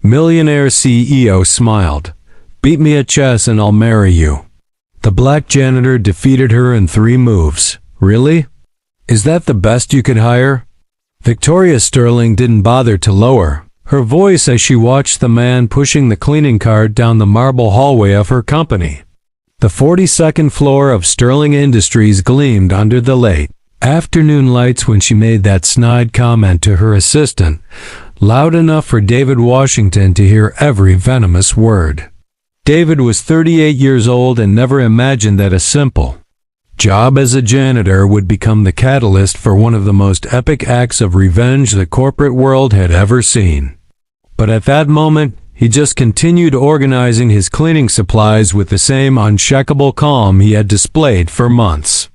Millionaire CEO smiled. "Beat me at chess and I'll marry you." The black janitor defeated her in 3 moves. "Really? Is that the best you could hire?" Victoria Sterling didn't bother to lower her voice as she watched the man pushing the cleaning cart down the marble hallway of her company. The 42nd floor of Sterling Industries gleamed under the late afternoon lights when she made that snide comment to her assistant, loud enough for David Washington to hear every venomous word. David was 38 years old and never imagined that a simple job as a janitor would become the catalyst for one of the most epic acts of revenge the corporate world had ever seen. But at that moment, he just continued organizing his cleaning supplies with the same unshakable calm he had displayed for months.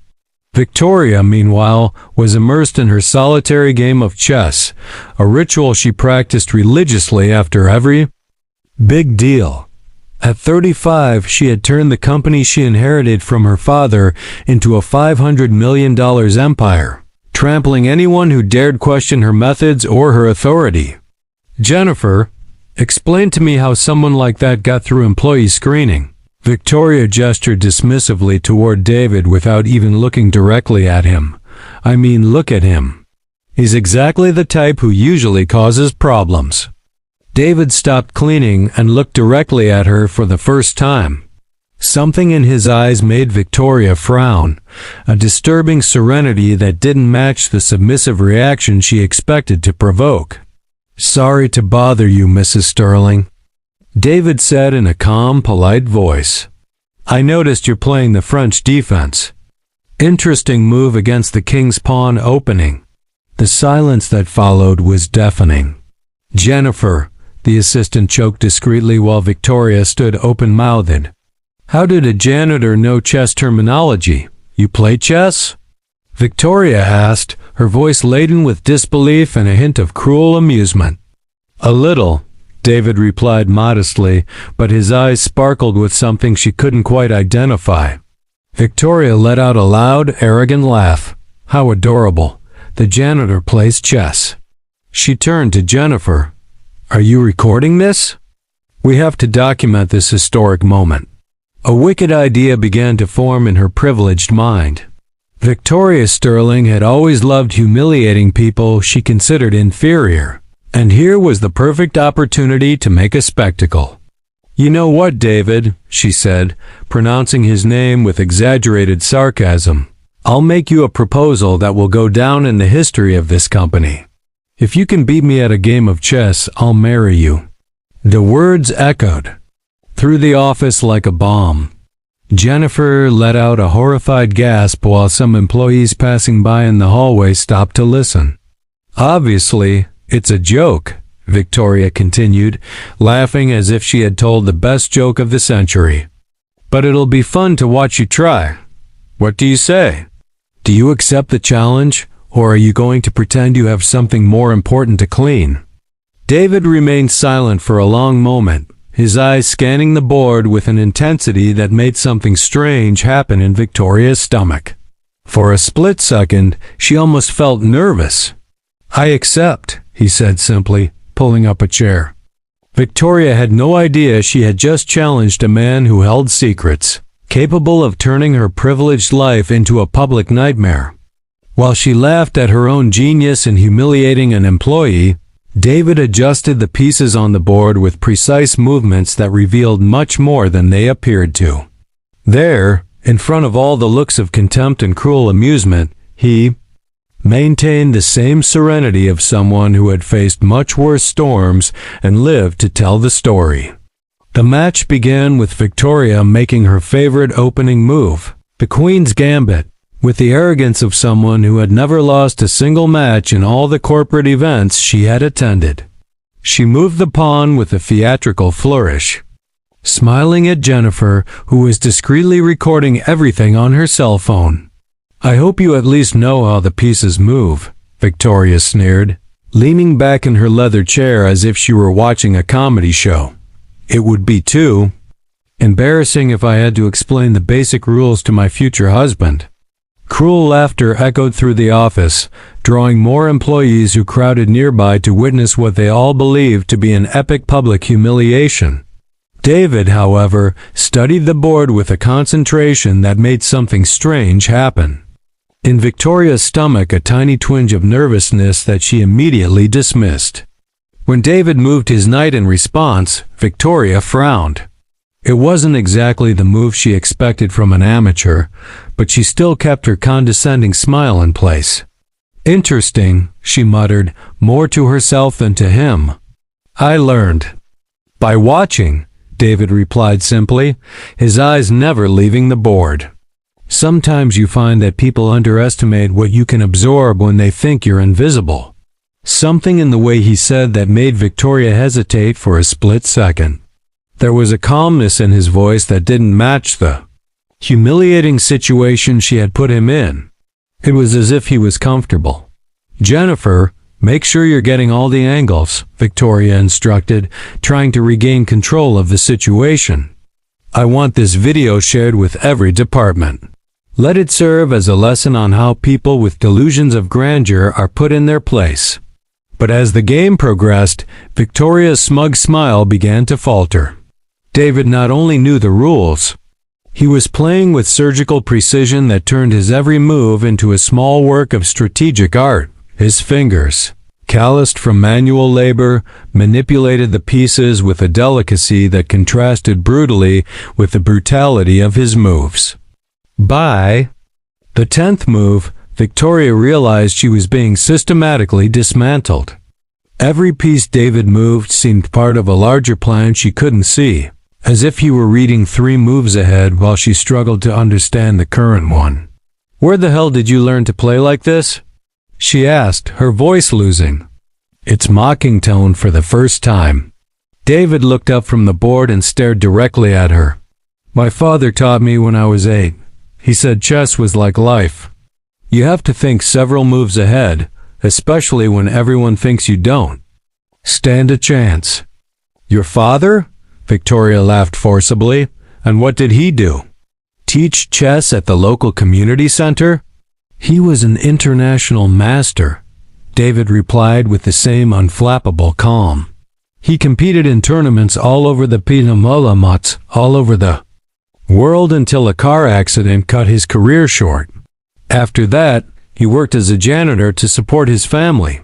Victoria, meanwhile, was immersed in her solitary game of chess, a ritual she practiced religiously after every big deal. At 35, she had turned the company she inherited from her father into a $500 million empire, trampling anyone who dared question her methods or her authority. "Jennifer, explain to me how someone like that got through employee screening." Victoria gestured dismissively toward David without even looking directly at him. "I mean, look at him. He's exactly the type who usually causes problems." David stopped cleaning and looked directly at her for the first time. Something in his eyes made Victoria frown, a disturbing serenity that didn't match the submissive reaction she expected to provoke. "Sorry to bother you, Mrs. Sterling," David said in a calm, polite voice. "I noticed you're playing the French defense. Interesting move against the king's pawn opening." The silence that followed was deafening. "Jennifer," the assistant choked discreetly while Victoria stood open-mouthed. "How did a janitor know chess terminology? You play chess?" Victoria asked, her voice laden with disbelief and a hint of cruel amusement. "A little," David replied modestly, but his eyes sparkled with something she couldn't quite identify. Victoria let out a loud, arrogant laugh. "How adorable. The janitor plays chess." She turned to Jennifer. "Are you recording this? We have to document this historic moment." A wicked idea began to form in her privileged mind. Victoria Sterling had always loved humiliating people she considered inferior, and here was the perfect opportunity to make a spectacle. "You know what, David," she said, pronouncing his name with exaggerated sarcasm. "I'll make you a proposal that will go down in the history of this company. If you can beat me at a game of chess, I'll marry you." The words echoed through the office like a bomb. Jennifer let out a horrified gasp while some employees passing by in the hallway stopped to listen. "Obviously, it's a joke," Victoria continued, laughing as if she had told the best joke of the century. "But it'll be fun to watch you try. What do you say? Do you accept the challenge? Or are you going to pretend you have something more important to clean?" David remained silent for a long moment, his eyes scanning the board with an intensity that made something strange happen in Victoria's stomach. For a split second, she almost felt nervous. "I accept," he said simply, pulling up a chair. Victoria had no idea she had just challenged a man who held secrets, capable of turning her privileged life into a public nightmare. While she laughed at her own genius in humiliating an employee, David adjusted the pieces on the board with precise movements that revealed much more than they appeared to. There, in front of all the looks of contempt and cruel amusement, he maintained the same serenity of someone who had faced much worse storms and lived to tell the story. The match began with Victoria making her favorite opening move, the Queen's Gambit, with the arrogance of someone who had never lost a single match in all the corporate events she had attended. She moved the pawn with a theatrical flourish, smiling at Jennifer, who was discreetly recording everything on her cell phone. "I hope you at least know how the pieces move," Victoria sneered, leaning back in her leather chair as if she were watching a comedy show. "It would be too embarrassing if I had to explain the basic rules to my future husband." Cruel laughter echoed through the office, drawing more employees who crowded nearby to witness what they all believed to be an epic public humiliation. David, however, studied the board with a concentration that made something strange happen. In Victoria's stomach, a tiny twinge of nervousness that she immediately dismissed. When David moved his knight in response, Victoria frowned. It wasn't exactly the move she expected from an amateur, but she still kept her condescending smile in place. "Interesting," she muttered, more to herself than to him. "I learned." "By watching," David replied simply, his eyes never leaving the board. Sometimes you find that people underestimate what you can absorb when they think you're invisible. Something in the way he said that made Victoria hesitate for a split second. There was a calmness in his voice that didn't match the humiliating situation she had put him in. It was as if he was comfortable. "Jennifer, make sure you're getting all the angles," Victoria instructed, trying to regain control of the situation. "I want this video shared with every department. Let it serve as a lesson on how people with delusions of grandeur are put in their place." But as the game progressed, Victoria's smug smile began to falter. David not only knew the rules, he was playing with surgical precision that turned his every move into a small work of strategic art. His fingers, calloused from manual labor, manipulated the pieces with a delicacy that contrasted brutally with the brutality of his moves. By the 10th move, Victoria realized she was being systematically dismantled. Every piece David moved seemed part of a larger plan she couldn't see, as if he were reading 3 moves ahead while she struggled to understand the current one. "Where the hell did you learn to play like this?" she asked, her voice losing its mocking tone for the first time. David looked up from the board and stared directly at her. "My father taught me when I was 8. He said chess was like life. You have to think several moves ahead, especially when everyone thinks you don't stand a chance." "Your father?" Victoria laughed forcibly. "And what did he do? Teach chess at the local community center?" "He was an international master," David replied with the same unflappable calm. "He competed in tournaments all over the Pinamalamots, all over the world until a car accident cut his career short. After that, he worked as a janitor to support his family.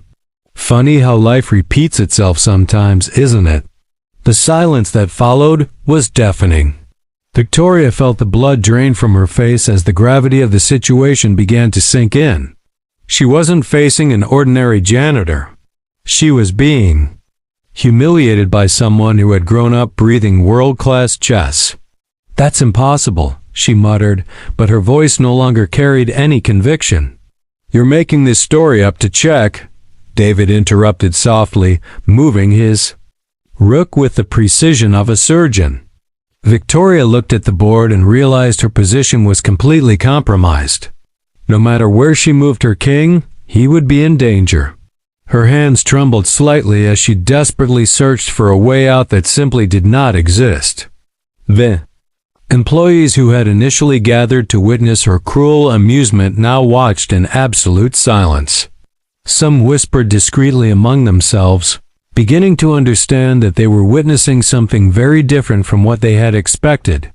Funny how life repeats itself sometimes, isn't it?" The silence that followed was deafening. Victoria felt the blood drain from her face as the gravity of the situation began to sink in. She wasn't facing an ordinary janitor. She was being humiliated by someone who had grown up breathing world-class chess. "That's impossible," she muttered, but her voice no longer carried any conviction. "You're making this story up to check," David interrupted softly, moving his rook with the precision of a surgeon. Victoria looked at the board and realized her position was completely compromised. No matter where she moved her king, he would be in danger. Her hands trembled slightly as she desperately searched for a way out that simply did not exist. The employees who had initially gathered to witness her cruel amusement now watched in absolute silence. Some whispered discreetly among themselves, beginning to understand that they were witnessing something very different from what they had expected.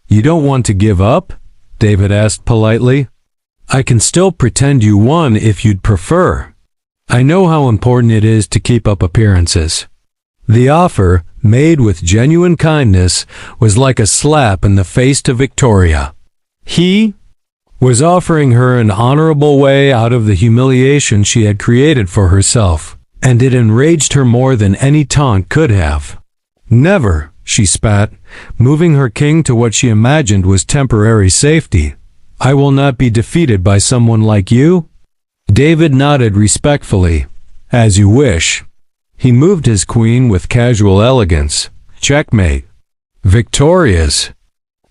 "You don't want to give up?" David asked politely. "I can still pretend you won if you'd prefer. I know how important it is to keep up appearances." The offer, made with genuine kindness, was like a slap in the face to Victoria. He was offering her an honorable way out of the humiliation she had created for herself, and it enraged her more than any taunt could have. "Never," she spat, moving her king to what she imagined was temporary safety. "I will not be defeated by someone like you." David nodded respectfully. "As you wish." He moved his queen with casual elegance. Checkmate. Victoria's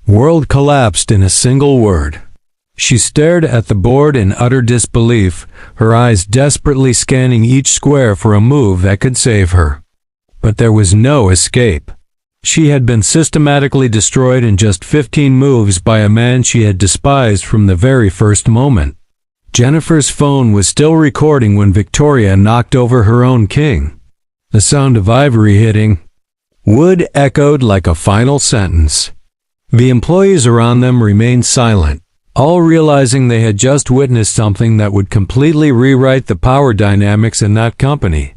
world collapsed in a single word. She stared at the board in utter disbelief, her eyes desperately scanning each square for a move that could save her. But there was no escape. She had been systematically destroyed in just 15 moves by a man she had despised from the very first moment. Jennifer's phone was still recording when Victoria knocked over her own king. The sound of ivory hitting wood echoed like a final sentence. The employees around them remained silent, all realizing they had just witnessed something that would completely rewrite the power dynamics in that company.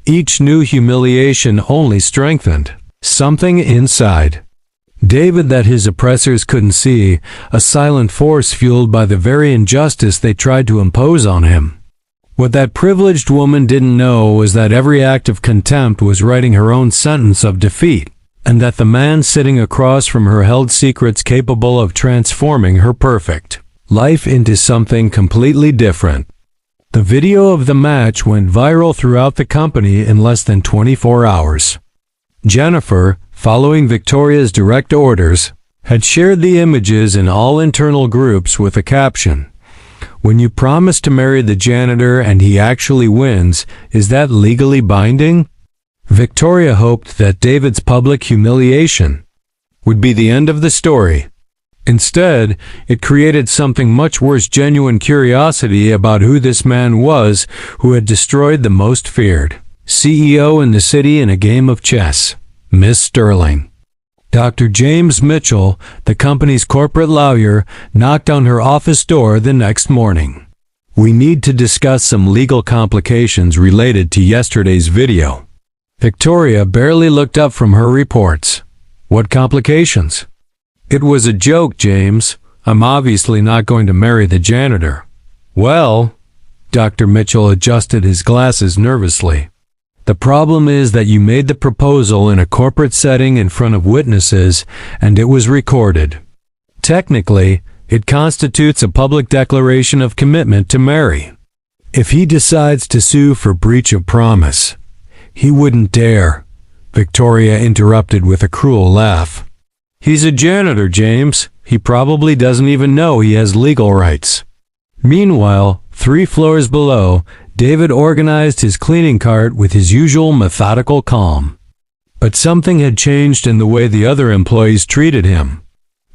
Each new humiliation only strengthened something inside David that his oppressors couldn't see, a silent force fueled by the very injustice they tried to impose on him. What that privileged woman didn't know was that every act of contempt was writing her own sentence of defeat, and that the man sitting across from her held secrets capable of transforming her perfect life into something completely different. The video of the match went viral throughout the company in less than 24 hours. Jennifer, following Victoria's direct orders, had shared the images in all internal groups with a caption, "When you promise to marry the janitor and he actually wins, is that legally binding?" Victoria hoped that David's public humiliation would be the end of the story. Instead, it created something much worse: genuine curiosity about who this man was who had destroyed the most feared CEO in the city in a game of chess, Miss Sterling. Dr. James Mitchell, the company's corporate lawyer, knocked on her office door the next morning. "We need to discuss some legal complications related to yesterday's video." Victoria barely looked up from her reports. "What complications?" "It was a joke, James. I'm obviously not going to marry the janitor." "Well," Dr. Mitchell adjusted his glasses nervously, "the problem is that you made the proposal in a corporate setting in front of witnesses, and it was recorded. Technically, it constitutes a public declaration of commitment to marry. If he decides to sue for breach of promise—" "He wouldn't dare," Victoria interrupted with a cruel laugh. "He's a janitor, James. He probably doesn't even know he has legal rights." Meanwhile, 3 floors below, David organized his cleaning cart with his usual methodical calm. But something had changed in the way the other employees treated him.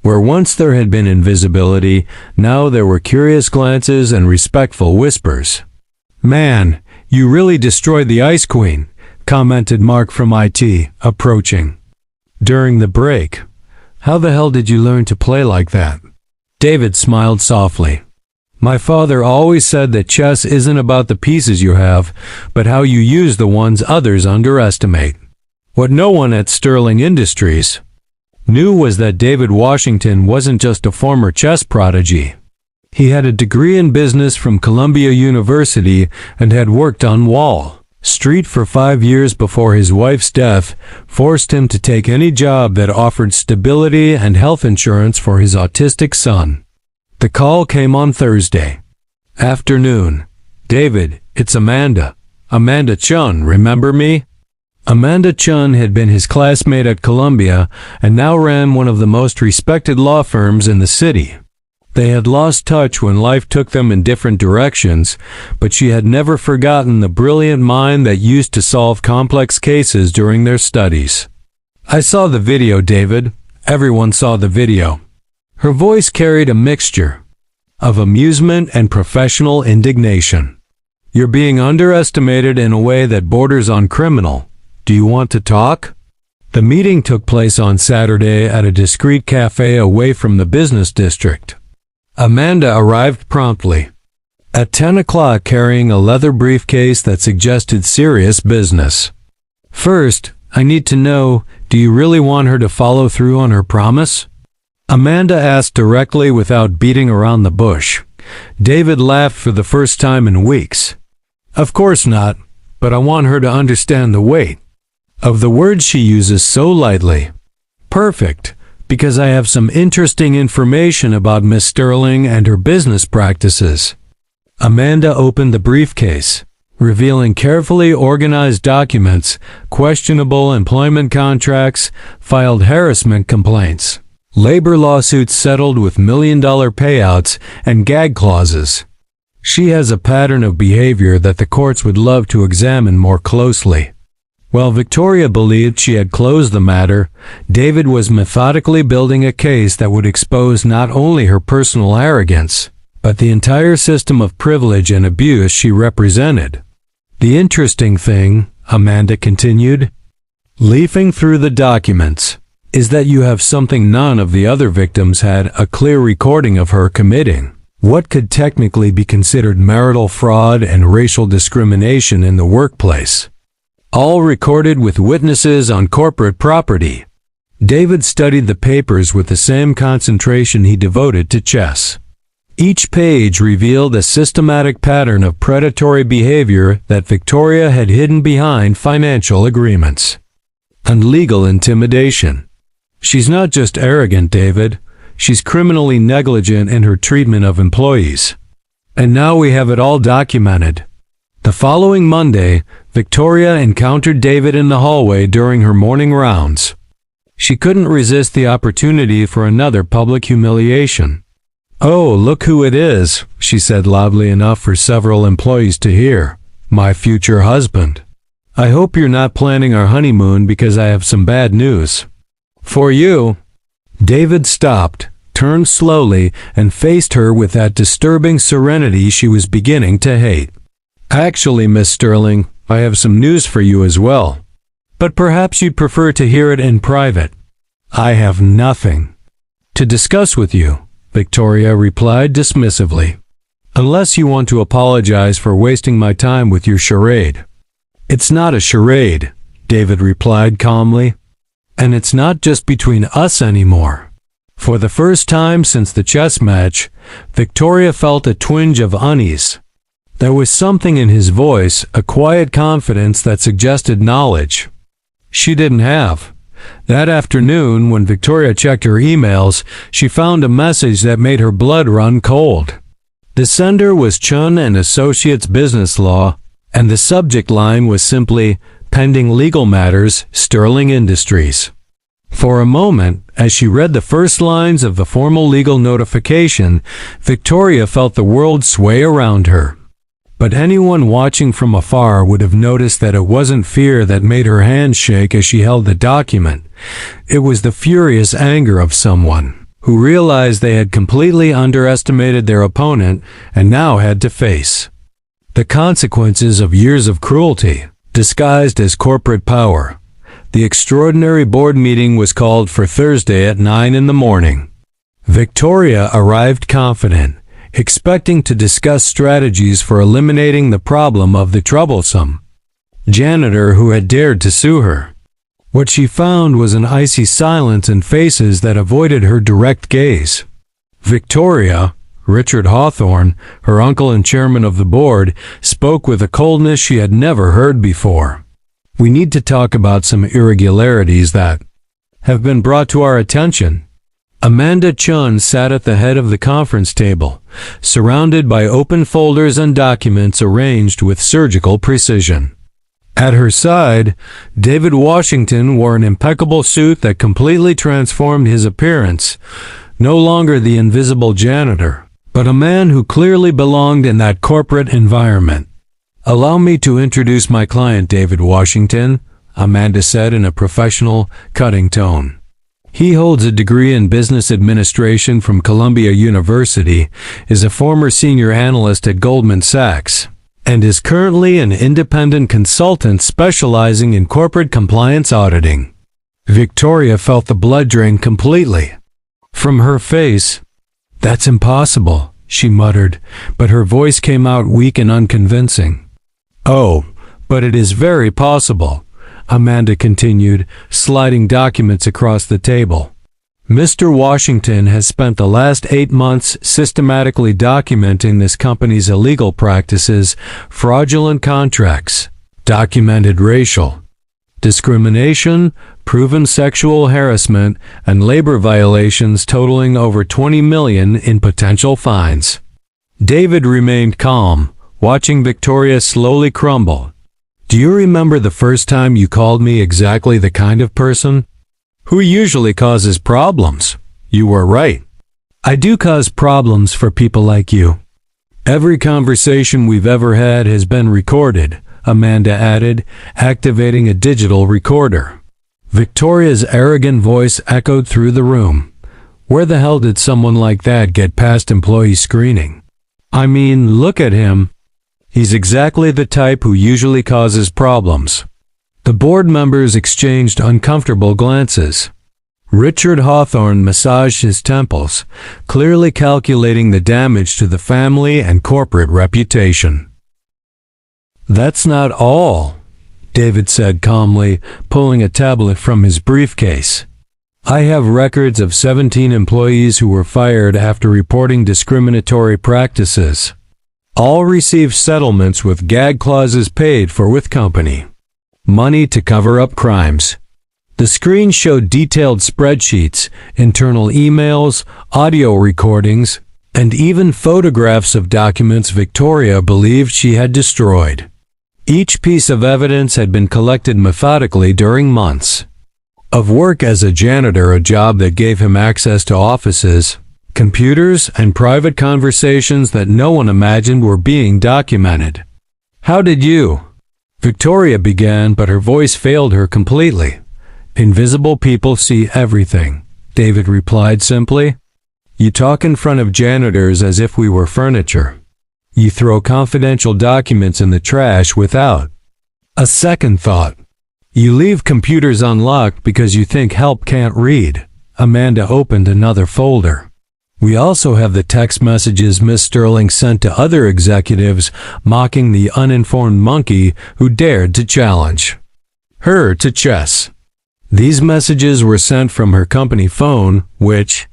Where once there had been invisibility, now there were curious glances and respectful whispers. "Man, you really destroyed the Ice Queen," commented Mark from IT, approaching during the break. "How the hell did you learn to play like that?" David smiled softly. "My father always said that chess isn't about the pieces you have, but how you use the ones others underestimate." What no one at Sterling Industries knew was that David Washington wasn't just a former chess prodigy. He had a degree in business from Columbia University and had worked on Wall Street for 5 years before his wife's death forced him to take any job that offered stability and health insurance for his autistic son. The call came on Thursday afternoon. "David, it's Amanda. Amanda Chun, remember me?" Amanda Chun had been his classmate at Columbia and now ran one of the most respected law firms in the city. They had lost touch when life took them in different directions, but she had never forgotten the brilliant mind that used to solve complex cases during their studies. "I saw the video, David." Everyone saw the video. Her voice carried a mixture of amusement and professional indignation. "You're being underestimated in a way that borders on criminal. Do you want to talk?" The meeting took place on Saturday at a discreet cafe away from the business district. Amanda arrived promptly at 10 o'clock carrying a leather briefcase that suggested serious business. "First, I need to know, do you really want her to follow through on her promise?" Amanda asked directly without beating around the bush. David laughed for the first time in weeks. "Of course not, but I want her to understand the weight of the words she uses so lightly." "Perfect, because I have some interesting information about Miss Sterling and her business practices." Amanda opened the briefcase, revealing carefully organized documents, questionable employment contracts, filed harassment complaints, labor lawsuits settled with million-dollar payouts, and gag clauses. "She has a pattern of behavior that the courts would love to examine more closely." While Victoria believed she had closed the matter, David was methodically building a case that would expose not only her personal arrogance, but the entire system of privilege and abuse she represented. The interesting thing, Amanda continued, leafing through the documents, is that you have something none of the other victims had, a clear recording of her committing what could technically be considered marital fraud and racial discrimination in the workplace. All recorded with witnesses on corporate property. David studied the papers with the same concentration he devoted to chess. Each page revealed a systematic pattern of predatory behavior that Victoria had hidden behind financial agreements and legal intimidation. She's not just arrogant, David. She's criminally negligent in her treatment of employees. And now we have it all documented. The following Monday, Victoria encountered David in the hallway during her morning rounds. She couldn't resist the opportunity for another public humiliation. "Oh, look who it is," she said loudly enough for several employees to hear. "My future husband. I hope you're not planning our honeymoon because I have some bad news for you." David stopped, turned slowly, and faced her with that disturbing serenity she was beginning to hate. "Actually, Miss Sterling, I have some news for you as well. But perhaps you'd prefer to hear it in private." "I have nothing to discuss with you," Victoria replied dismissively. "Unless you want to apologize for wasting my time with your charade." "It's not a charade," David replied calmly. "And it's not just between us anymore." For the first time since the chess match, Victoria felt a twinge of unease. There was something in his voice, a quiet confidence that suggested knowledge she didn't have. That afternoon, when Victoria checked her emails, she found a message that made her blood run cold. The sender was Chun and Associates Business Law, and the subject line was simply, "Pending legal matters, Sterling Industries." For a moment, as she read the first lines of the formal legal notification, Victoria felt the world sway around her. But anyone watching from afar would have noticed that it wasn't fear that made her hands shake as she held the document. It was the furious anger of someone who realized they had completely underestimated their opponent and now had to face the consequences of years of cruelty, disguised as corporate power. The extraordinary board meeting was called for Thursday at 9 in the morning. Victoria arrived confident, expecting to discuss strategies for eliminating the problem of the troublesome janitor who had dared to sue her. What she found was an icy silence and faces that avoided her direct gaze. Victoria, Richard Hawthorne, her uncle and chairman of the board, spoke with a coldness she had never heard before. "We need to talk about some irregularities that have been brought to our attention." Amanda Chun sat at the head of the conference table, surrounded by open folders and documents arranged with surgical precision. At her side, David Washington wore an impeccable suit that completely transformed his appearance, no longer the invisible janitor, but a man who clearly belonged in that corporate environment. "Allow me to introduce my client, David Washington," Amanda said in a professional, cutting tone. "He holds a degree in business administration from Columbia University, is a former senior analyst at Goldman Sachs, and is currently an independent consultant specializing in corporate compliance auditing." Victoria felt the blood drain completely from her face. "That's impossible," she muttered, but her voice came out weak and unconvincing. "Oh, but it is very possible," Amanda continued, sliding documents across the table. "Mr. Washington has spent the last 8 months systematically documenting this company's illegal practices, fraudulent contracts, documented racial discrimination, proven sexual harassment, and labor violations totaling over $20 million in potential fines." David remained calm, watching Victoria slowly crumble. "Do you remember the first time you called me exactly the kind of person who usually causes problems? You were right. I do cause problems for people like you. Every conversation we've ever had has been recorded," Amanda added, activating a digital recorder. Victoria's arrogant voice echoed through the room. Where the hell did someone like that get past employee screening? I mean, look at him. He's exactly the type who usually causes problems. The board members exchanged uncomfortable glances. Richard Hawthorne massaged his temples, clearly calculating the damage to the family and corporate reputation. "That's not all," David said calmly, pulling a tablet from his briefcase. "I have records of 17 employees who were fired after reporting discriminatory practices. All received settlements with gag clauses paid for with company. Money to cover up crimes." The screen showed detailed spreadsheets, internal emails, audio recordings, and even photographs of documents Victoria believed she had destroyed. Each piece of evidence had been collected methodically during months of work as a janitor, a job that gave him access to offices, computers, and private conversations that no one imagined were being documented. "How did you?" Victoria began, but her voice failed her completely. "Invisible people see everything," David replied simply. "You talk in front of janitors as if we were furniture. You throw confidential documents in the trash without a second thought. You leave computers unlocked because you think help can't read." Amanda opened another folder. "We also have the text messages Miss Sterling sent to other executives mocking the uninformed monkey who dared to challenge her to chess. These messages were sent from her company phone, which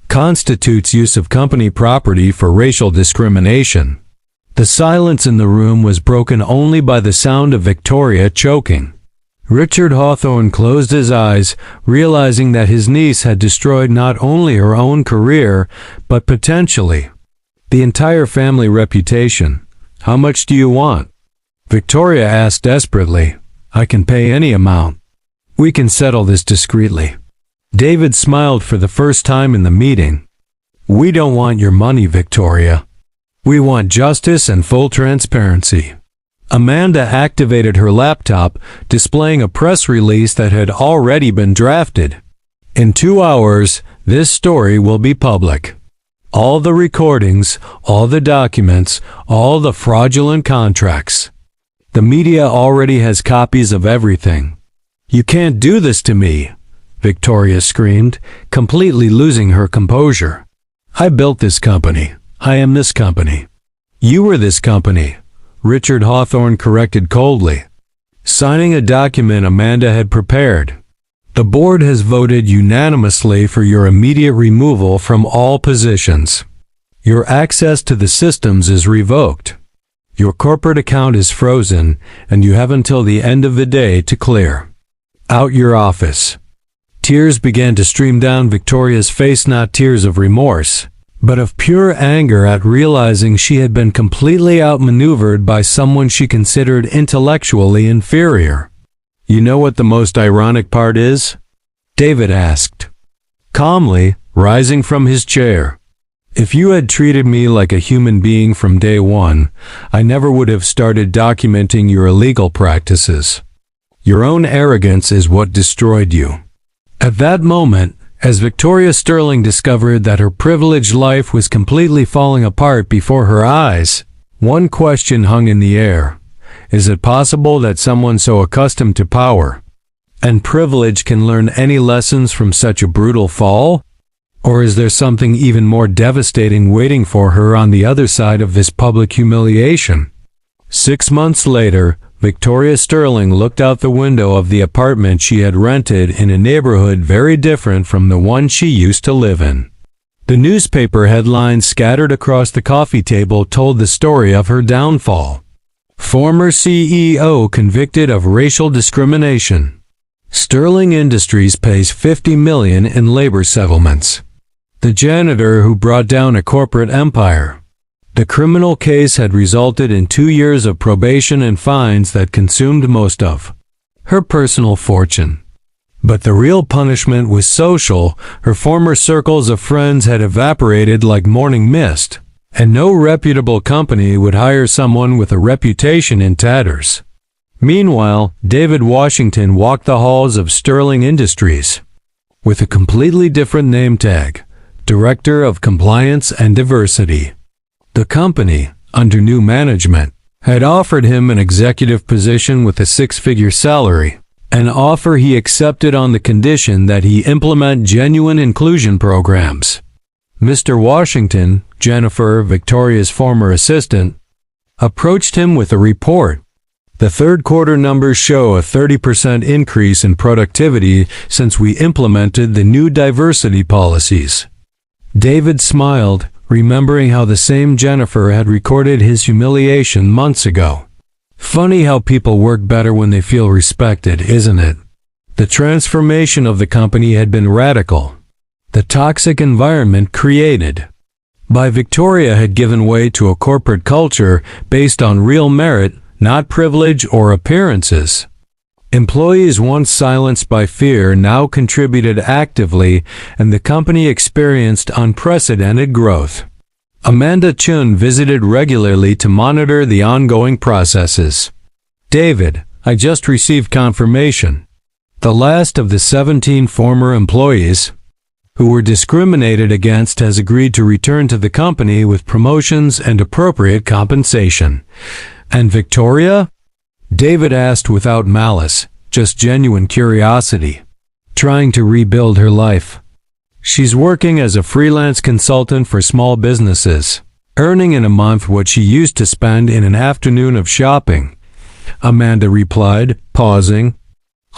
constitutes use of company property for racial discrimination." The silence in the room was broken only by the sound of Victoria choking. Richard Hawthorne closed his eyes, realizing that his niece had destroyed not only her own career, but potentially the entire family reputation. "How much do you want?" Victoria asked desperately. "I can pay any amount. We can settle this discreetly." David smiled for the first time in the meeting. "We don't want your money, Victoria. We want justice and full transparency." Amanda activated her laptop, displaying a press release that had already been drafted. "In 2 hours, this story will be public. All the recordings, all the documents, all the fraudulent contracts. The media already has copies of everything." "You can't do this to me," Victoria screamed, completely losing her composure. "I built this company. I am this company." "You were this company," Richard Hawthorne corrected coldly, signing a document Amanda had prepared. "The board has voted unanimously for your immediate removal from all positions. Your access to the systems is revoked. Your corporate account is frozen, and you have until the end of the day to clear out your office." Tears began to stream down Victoria's face, not tears of remorse, but of pure anger at realizing she had been completely outmaneuvered by someone she considered intellectually inferior. "You know what the most ironic part is?" David asked, calmly, rising from his chair. "If you had treated me like a human being from day one, I never would have started documenting your illegal practices. Your own arrogance is what destroyed you." At that moment, as Victoria Sterling discovered that her privileged life was completely falling apart before her eyes, one question hung in the air. Is it possible that someone so accustomed to power and privilege can learn any lessons from such a brutal fall? Or is there something even more devastating waiting for her on the other side of this public humiliation? 6 months later, Victoria Sterling looked out the window of the apartment she had rented in a neighborhood very different from the one she used to live in. The newspaper headlines scattered across the coffee table told the story of her downfall. Former CEO convicted of racial discrimination. Sterling Industries pays $50 million in labor settlements. The janitor who brought down a corporate empire. The criminal case had resulted in 2 years of probation and fines that consumed most of her personal fortune. But the real punishment was social. Her former circles of friends had evaporated like morning mist. and no reputable company would hire someone with a reputation in tatters. Meanwhile, David Washington walked the halls of Sterling Industries with a completely different name tag, Director of Compliance and Diversity. The company, under new management, had offered him an executive position with a six-figure salary, an offer he accepted on the condition that he implement genuine inclusion programs. Mr. Washington, Janitor, Victoria's former assistant, approached him with a report. The third quarter numbers show a 30% increase in productivity since we implemented the new diversity policies. David smiled, remembering how the same Jennifer had recorded his humiliation months ago. Funny how people work better when they feel respected, isn't it? The transformation of the company had been radical. The toxic environment created by Victoria had given way to a corporate culture based on real merit, not privilege or appearances. Employees once silenced by fear now contributed actively, and the company experienced unprecedented growth. Amanda Chun visited regularly to monitor the ongoing processes. David, I just received confirmation. The last of the 17 former employees who were discriminated against has agreed to return to the company with promotions and appropriate compensation. And Victoria? David asked without malice, just genuine curiosity. Trying to rebuild her life. She's working as a freelance consultant for small businesses, earning in a month what she used to spend in an afternoon of shopping. Amanda replied, pausing.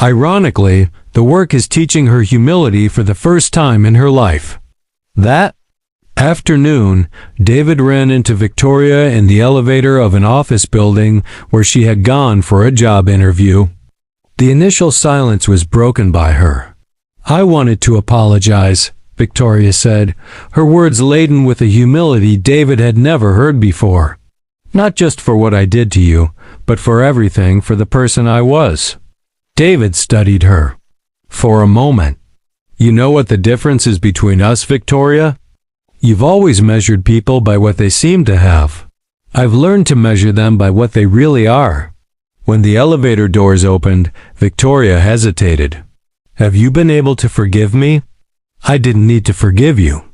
Ironically, the work is teaching her humility for the first time in her life. That afternoon, David ran into Victoria in the elevator of an office building where she had gone for a job interview. The initial silence was broken by her. I wanted to apologize, Victoria said, her words laden with a humility David had never heard before. Not just for what I did to you, but for everything, for the person I was. David studied her. For a moment. You know what the difference is between us, Victoria? You've always measured people by what they seem to have. I've learned to measure them by what they really are. When the elevator doors opened, Victoria hesitated. Have you been able to forgive me? I didn't need to forgive you.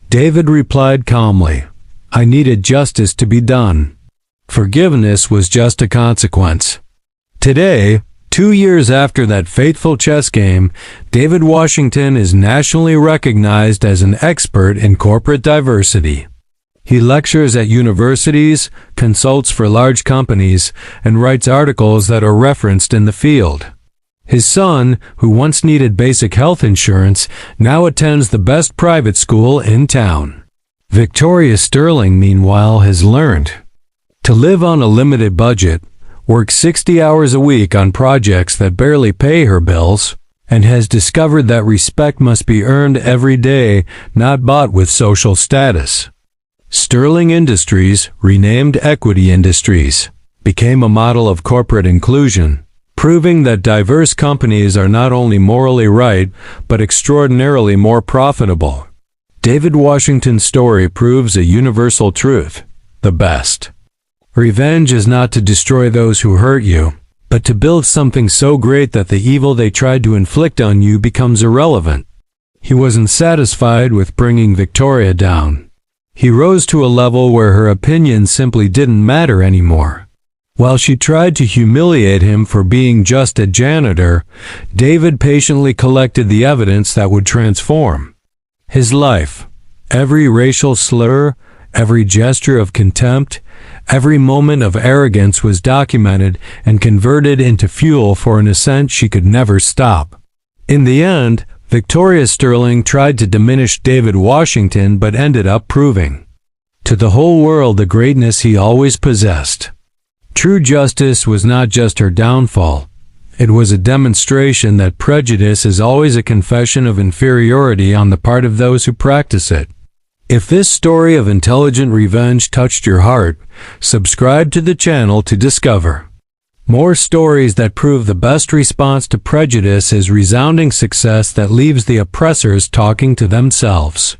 David replied calmly. I needed justice to be done. Forgiveness was just a consequence. Today, 2 years after that fateful chess game, David Washington is nationally recognized as an expert in corporate diversity. He lectures at universities, consults for large companies, and writes articles that are referenced in the field. His son, who once needed basic health insurance, now attends the best private school in town. Victoria Sterling, meanwhile, has learned to live on a limited budget, work 60 hours a week on projects that barely pay her bills, and has discovered that respect must be earned every day, not bought with social status. Sterling Industries, renamed Equity Industries, became a model of corporate inclusion, proving that diverse companies are not only morally right, but extraordinarily more profitable. David Washington's story proves a universal truth: the best revenge is not to destroy those who hurt you, but to build something so great that the evil they tried to inflict on you becomes irrelevant. He wasn't satisfied with bringing Victoria down. He rose to a level where her opinion simply didn't matter anymore. While she tried to humiliate him for being just a janitor, David patiently collected the evidence that would transform his life. Every racial slur, every gesture of contempt, every moment of arrogance was documented and converted into fuel for an ascent she could never stop. In the end, Victoria Sterling tried to diminish David Washington but ended up proving to the whole world the greatness he always possessed. True justice was not just her downfall. It was a demonstration that prejudice is always a confession of inferiority on the part of those who practice it. If this story of intelligent revenge touched your heart, subscribe to the channel to discover more stories that prove the best response to prejudice is resounding success that leaves the oppressors talking to themselves.